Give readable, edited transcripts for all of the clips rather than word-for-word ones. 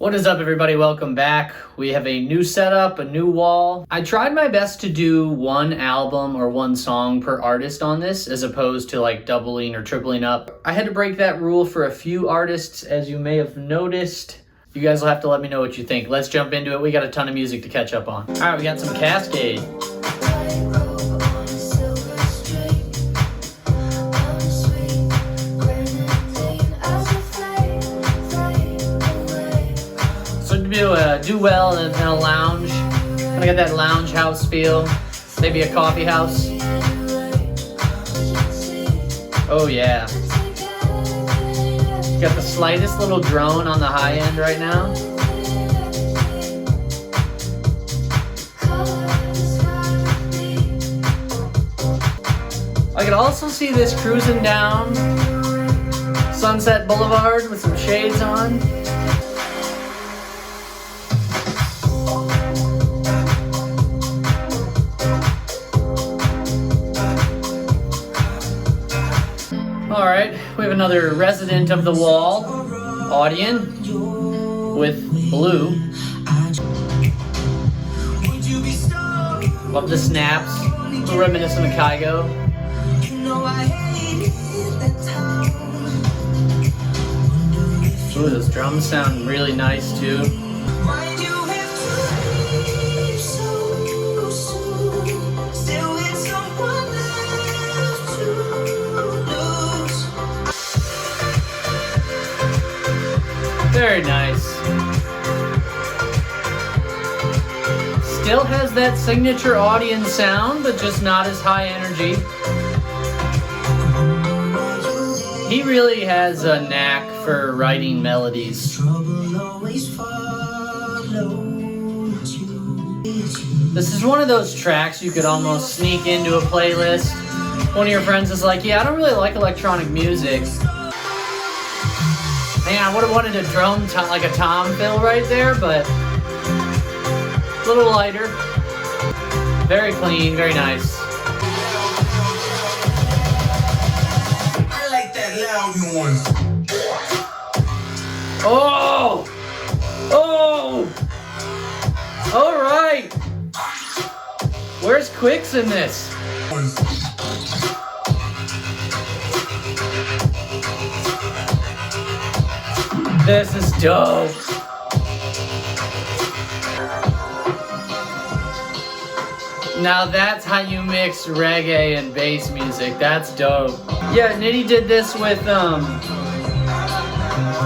What is up, everybody? Welcome back. We have a new setup, a new wall. I tried my best to do one album or one song per artist on this, as opposed to like doubling or tripling up. I had to break that rule for a few artists, as you may have noticed. You guys will have to let me know what you think. Let's jump into it. We got a ton of music to catch up on. All right, we got some Kaskade. Do well in a lounge. I got that lounge house feel. Maybe a coffee house. Oh yeah. Got the slightest little drone on the high end right now. I could also see this cruising down Sunset Boulevard with some shades on. Alright, we have another resident of the wall, Audien, with Blue. Love the snaps, a little reminiscent of Kygo. Ooh, those drums sound really nice too. Very nice. Still has that signature Audien sound, but just not as high energy. He really has a knack for writing melodies. This is one of those tracks you could almost sneak into a playlist. One of your friends is like, yeah, I don't really like electronic music. Man, I would have wanted a drum like a tom fill right there, but a little lighter. Very clean, very nice. I like that loud noise. Oh! Oh! All right. Where's Quicks in this? This is dope. Now that's how you mix reggae and bass music. That's dope. Yeah, Nitti did this with,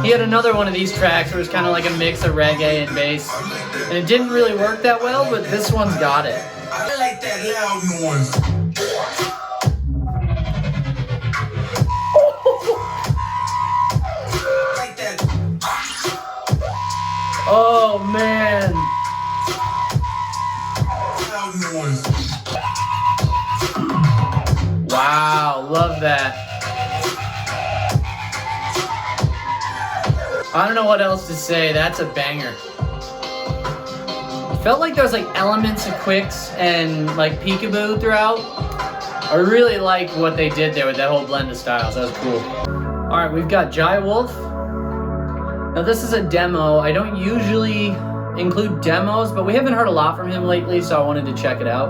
he had another one of these tracks where it was kind of like a mix of reggae and bass. And it didn't really work that well, but this one's got it. I like that loud noise. Oh man! Wow, love that. I don't know what else to say, that's a banger. Felt like there was like elements of Quicks and like peekaboo throughout. I really liked what they did there with that whole blend of styles, that was cool. Alright, we've got Jauz. Now this is a demo. I don't usually include demos, but we haven't heard a lot from him lately, so I wanted to check it out.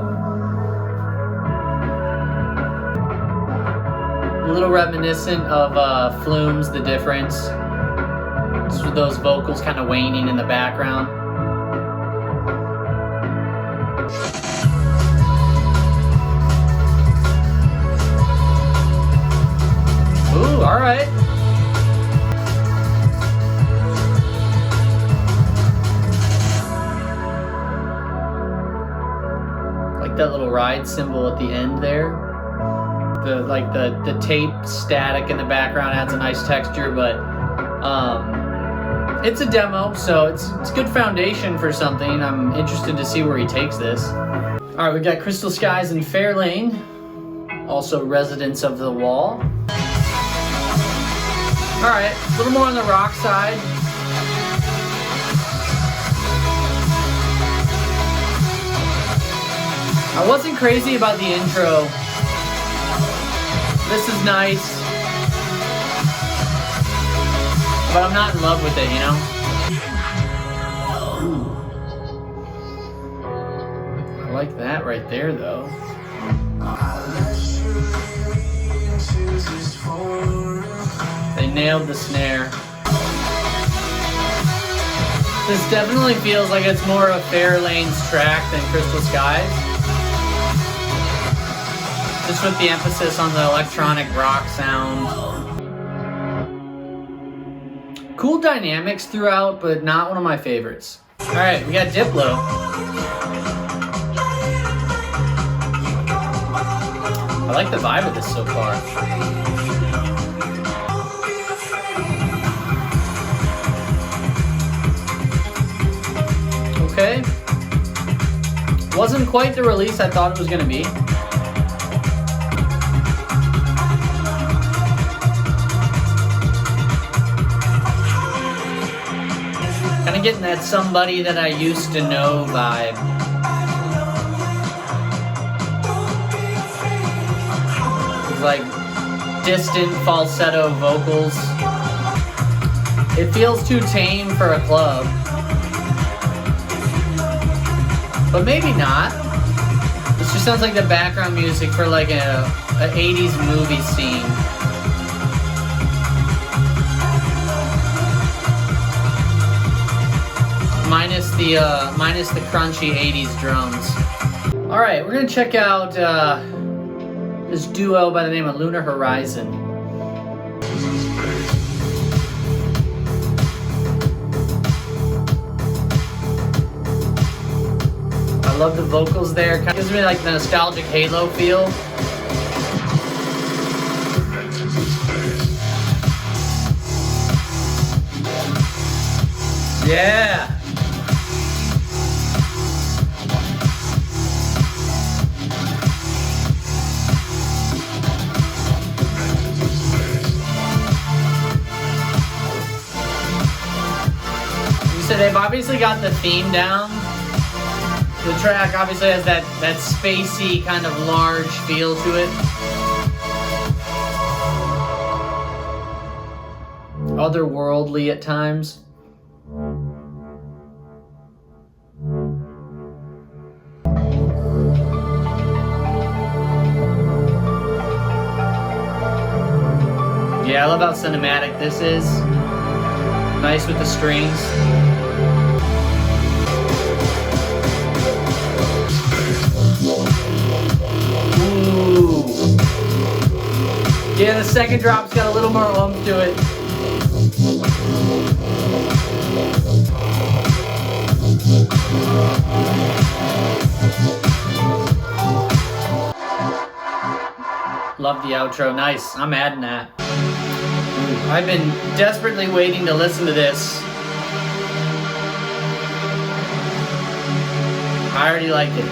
A little reminiscent of Flume's The Difference. Just with those vocals kind of waning in the background. Ooh, alright. That little ride symbol at the end there. The tape static in the background adds a nice texture, but it's a demo, so it's good foundation for something. I'm interested to see where he takes this. Alright, we got Crystal Skies and Fairlane, also residents of the wall. Alright, a little more on the rock side. I wasn't crazy about the intro. This is nice. But I'm not in love with it, you know? like that right there, though. They nailed the snare. This definitely feels like it's more of Fairlane's track than Crystal Skies. Just with the emphasis on the electronic rock sound. Cool dynamics throughout, but not one of my favorites. Alright, we got Diplo. I like the vibe of this so far. Okay. Wasn't quite the release I thought it was gonna be. Kind of getting that somebody that I used to know vibe. It's like distant falsetto vocals. It feels too tame for a club. But maybe not. This just sounds like the background music for like a 80s movie scene. Minus the crunchy 80s drums. All right, we're gonna check out this duo by the name of Lunar Horizon. I love the vocals there. Kind of gives me like the nostalgic Halo feel. Yeah. So they've obviously got the theme down. The track obviously has that spacey kind of large feel to it. Otherworldly at times. Yeah, I love how cinematic this is. Nice with the strings. Ooh. Yeah, the second drop's got a little more oomph to it. Love the outro. Nice. I'm adding that. I've been desperately waiting to listen to this. I already like it.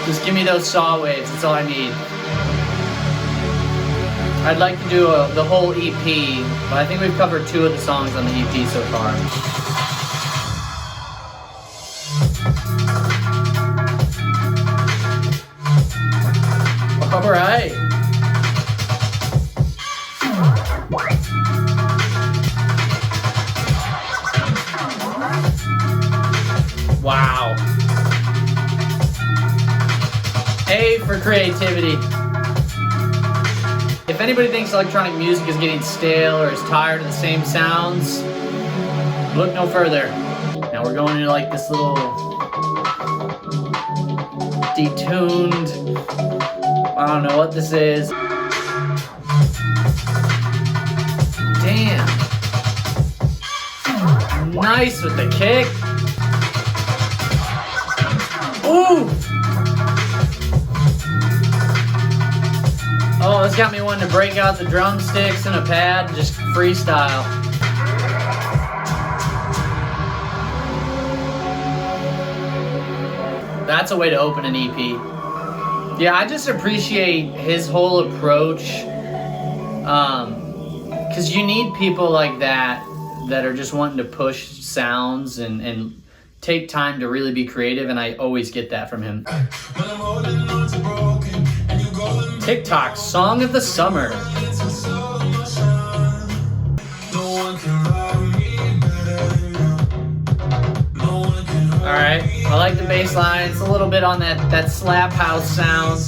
Just give me those saw waves. That's all I need. I'd like to do the whole EP, but I think we've covered 2 of the songs on the EP so far. All right. Wow. A for creativity. If anybody thinks electronic music is getting stale or is tired of the same sounds, look no further. Now we're going into like this little detuned, I don't know what this is. Damn. Nice with the kick. Ooh! Oh, this got me wanting to break out the drumsticks and a pad and just freestyle. That's a way to open an EP. Yeah, I just appreciate his whole approach. Because you need people like that are just wanting to push sounds and take time to really be creative, and I always get that from him. TikTok Song of the Summer. Alright. I like the bass line. It's a little bit on that slap house sound.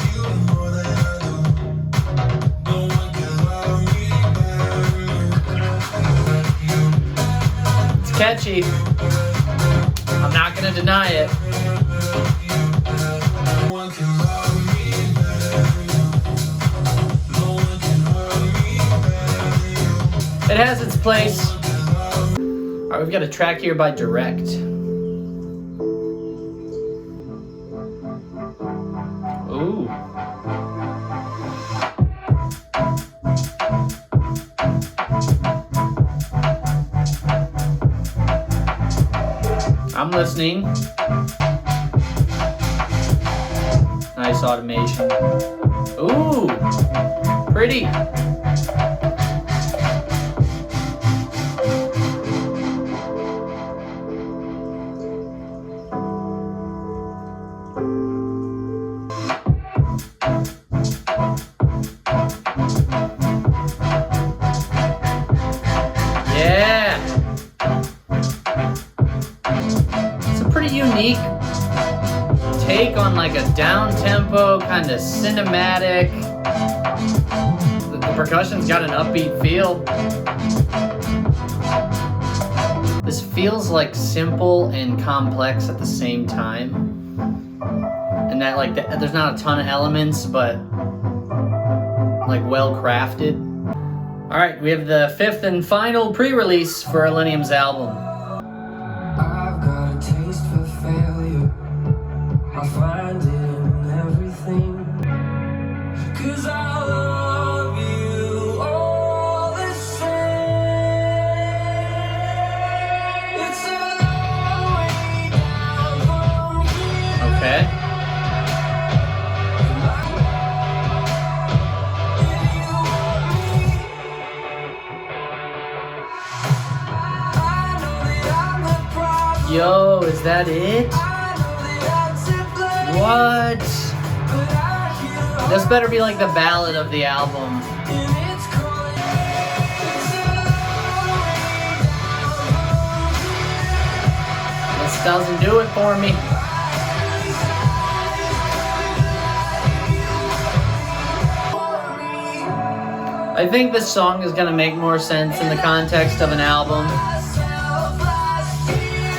It's catchy. I'm not gonna deny it. It has its place. All right, we've got a track here by Direct. Ooh. I'm listening. Nice automation. Ooh, pretty. Unique take on like a down-tempo, kind of cinematic. The percussion's got an upbeat feel. This feels like simple and complex at the same time. And that like there's not a ton of elements, but like well crafted. All right, we have the 5th and final pre-release for ILLENIUM's album. I find it in everything, 'cause I love you all the same. It's a long way down from here. Okay. Yo, is that it? What? This better be like the ballad of the album. This doesn't do it for me. I think this song is gonna make more sense in the context of an album.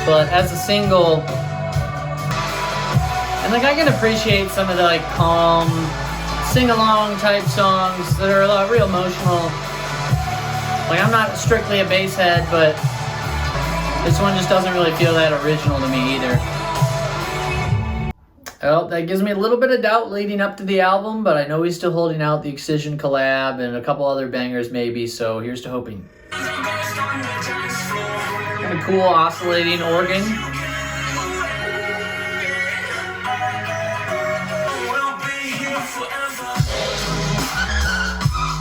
But as a single, and like I can appreciate some of the like calm, sing-along type songs that are real emotional. Like I'm not strictly a bass head, but this one just doesn't really feel that original to me either. Well, that gives me a little bit of doubt leading up to the album, but I know he's still holding out the Excision collab and a couple other bangers maybe, so here's to hoping. Kind of cool oscillating organ.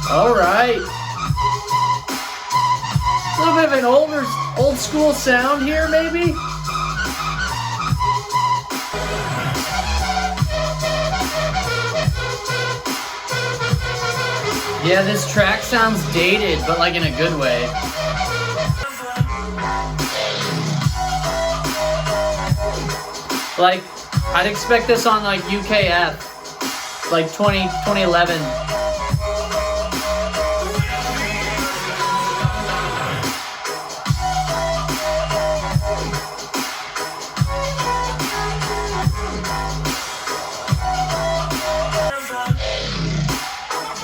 All right. A little bit of an old school sound here, maybe. Yeah, this track sounds dated, but like in a good way. Like, I'd expect this on like UKF, like 2011.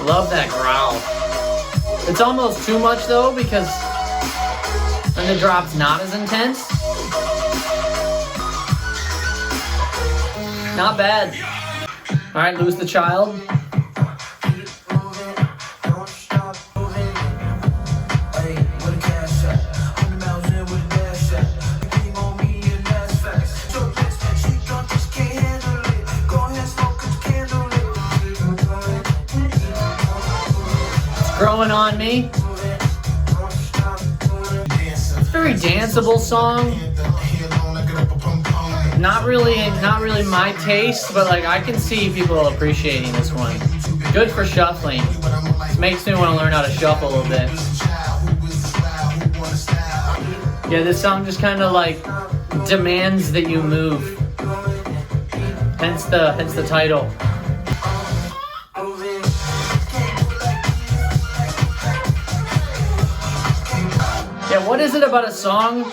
Love that growl. It's almost too much though, because then the drop's not as intense. Not bad. All right, Lose the Child. Growing on Me. It's a very danceable song. Not really my taste, but like I can see people appreciating this one. Good for shuffling. This makes me want to learn how to shuffle a little bit. Yeah, this song just kind of like demands that you move. Hence the title. Yeah, what is it about a song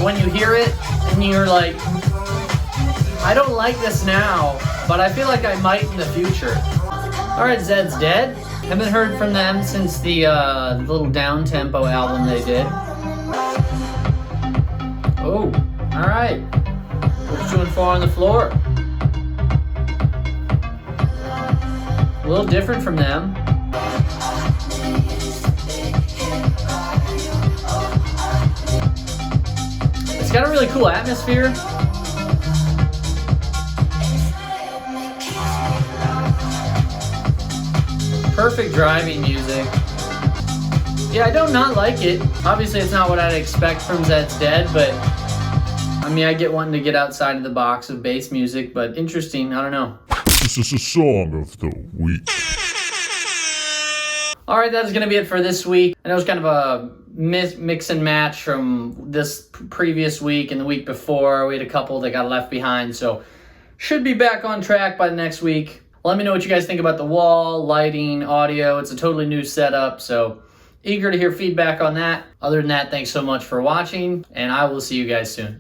when you hear it and you're like, I don't like this now, but I feel like I might in the future. Alright, Zeds dead. Haven't heard from them since the little down-tempo album they did. Oh, alright. What's 2 and 4 on the floor? A little different from them. It's got a really cool atmosphere. Perfect driving music. Yeah, I don't not like it. Obviously, it's not what I'd expect from Zeds Dead, but I mean, I get wanting to get outside of the box of bass music, but interesting, I don't know. This is a song of the week. Alright, that's going to be it for this week. I know it's kind of a mix and match from this previous week and the week before. We had a couple that got left behind, so should be back on track by the next week. Let me know what you guys think about the wall, lighting, audio. It's a totally new setup, so eager to hear feedback on that. Other than that, thanks so much for watching, and I will see you guys soon.